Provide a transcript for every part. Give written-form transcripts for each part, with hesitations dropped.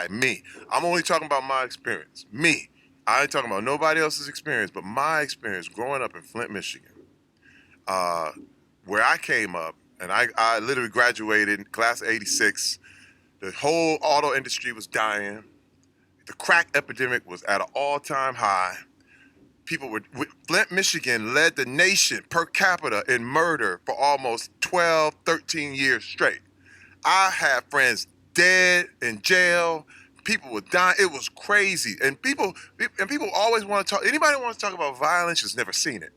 me. I'm only talking about my experience. Me. I ain't talking about nobody else's experience, but my experience growing up in Flint, Michigan, uh, where I came up, and I literally graduated in class of '86. The whole auto industry was dying. The crack epidemic was at an all-time high. Flint, Michigan led the nation per capita in murder for almost 12, 13 years straight. I had friends dead in jail. People were dying. It was crazy. And people always want to talk. Anybody who wants to talk about violence has never seen it.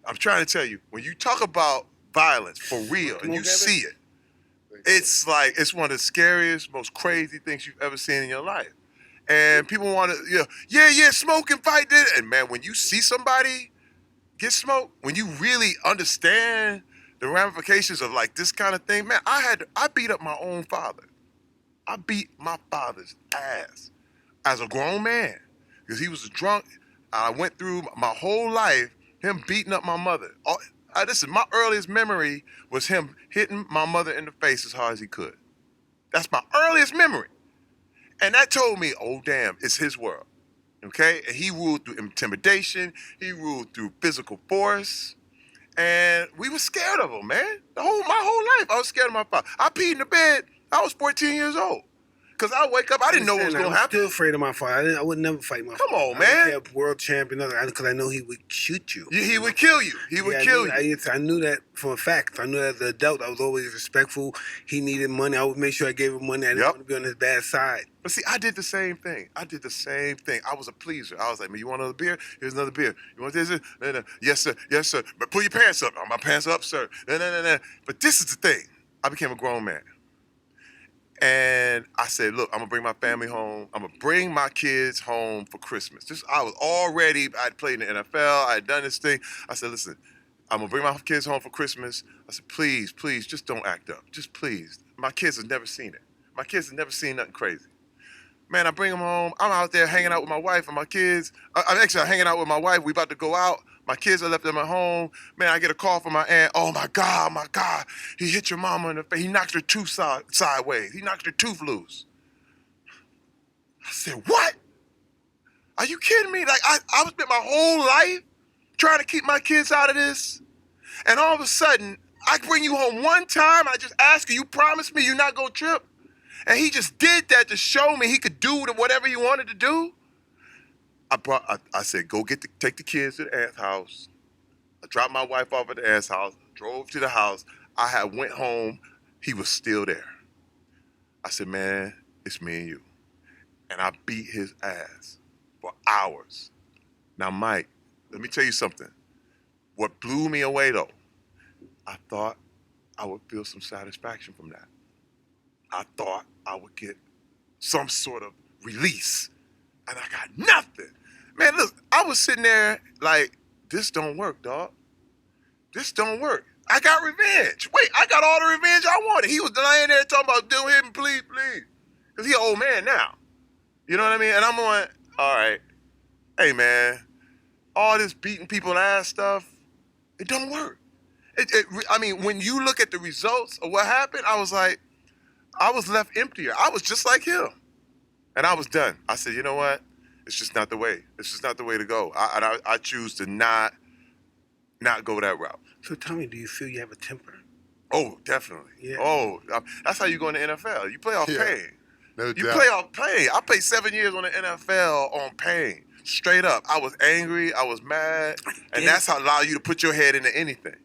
I'm trying to tell you, when you talk about violence for real and you see it, it's like it's one of the scariest, most crazy things you've ever seen in your life. And people want to, yeah, smoke and fight this. And man, when you see somebody get smoked, when you really understand the ramifications of like this kind of thing, man, I beat up my own father. I beat my father's ass as a grown man because he was a drunk. I went through my whole life him beating up my mother. Listen, my earliest memory was him hitting my mother in the face as hard as he could. That's my earliest memory. And that told me, oh, damn, it's his world. Okay? And he ruled through intimidation. He ruled through physical force. And we were scared of him, man. My whole life, I was scared of my father. I peed in the bed. I was 14 years old. Because I wake up, I didn't know what was going to happen. I'm still afraid of my father. I would never fight my father. Come on, man. I would world champion, because I know he would shoot you. He would kill you. He would kill you. I knew that for a fact. I knew that as an adult, I was always respectful. He needed money. I would make sure I gave him money. I didn't want to be on his bad side. But see, I did the same thing. I was a pleaser. I was like, man, you want another beer? Here's another beer. You want this? No. Yes, sir. Yes, sir. But pull your pants up. My pants up, sir. No. But this is the thing. I became a grown man. And I said, look, I'm going to bring my family home. I'm going to bring my kids home for Christmas. I'd played in the NFL. I had done this thing. I said, listen, I'm going to bring my kids home for Christmas. I said, please, just don't act up. Just please. My kids have never seen it. My kids have never seen nothing crazy. Man, I bring them home. I'm out there hanging out with my wife and my kids. I'm hanging out with my wife. We about to go out. My kids are left them at home. Man, I get a call from my aunt. Oh, my God. He hit your mama in the face. He knocked her tooth sideways. He knocked her tooth loose. I said, what? Are you kidding me? Like, I spent my whole life trying to keep my kids out of this. And all of a sudden, I bring you home one time. I just ask you promise me you're not going to trip? And he just did that to show me he could do whatever he wanted to do. I said, take the kids to the aunt's house. I dropped my wife off at the aunt's house, drove to the house. I went home. He was still there. I said, man, it's me and you. And I beat his ass for hours. Now, Mike, let me tell you something. What blew me away, though, I thought I would feel some satisfaction from that. I thought I would get some sort of release. And I got nothing. Man, look, I was sitting there like, this don't work, dog. This don't work. I got revenge. Wait, I got all the revenge I wanted. He was laying there talking about, do him, please. Because he an old man now. You know what I mean? And I'm going, all right, hey, man, all this beating people ass stuff, it don't work. When you look at the results of what happened, I was like, I was left emptier. I was just like him. And I was done. I said, you know what? It's just not the way. It's just not the way to go. I choose to not go that route. So tell me, do you feel you have a temper? Oh, definitely. Yeah. Oh, that's how you go in the NFL. You play off pain. No doubt. You play off pain. I played 7 years on the NFL on pain. Straight up. I was angry. I was mad. And that's how allow you to put your head into anything.